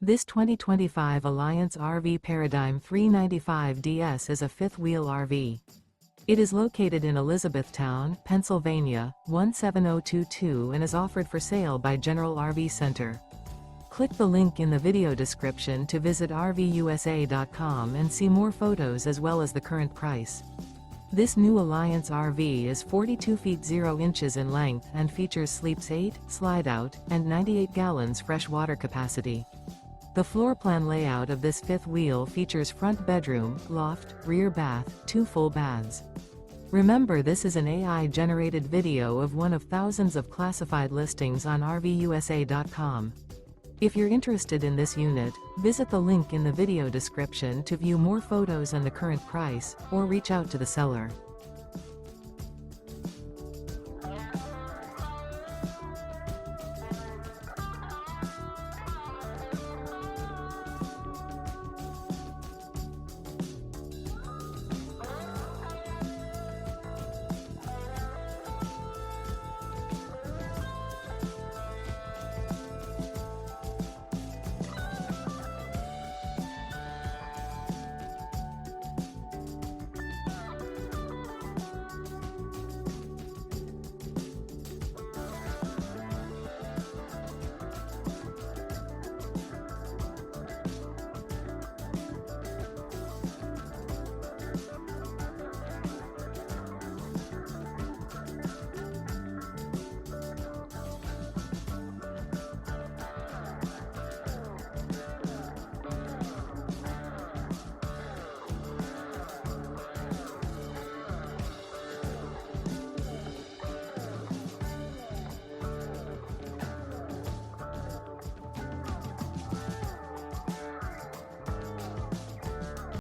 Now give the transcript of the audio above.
This 2025 Alliance RV Paradigm 395DS is a fifth-wheel RV. It is located in Elizabethtown, Pennsylvania, 17022 and is offered for sale by General RV Center. Click the link in the video description to visit RVUSA.com and see more photos as well as the current price. This new Alliance RV is 42 feet 0 inches in length and features sleeps 8, slide-out, and 98 gallons fresh water capacity. The floor plan layout of this fifth wheel features front bedroom, loft, rear bath, 2 full baths. Remember, this is an AI-generated video of one of thousands of classified listings on RVUSA.com. If you're interested in this unit, visit the link in the video description to view more photos and the current price, or reach out to the seller.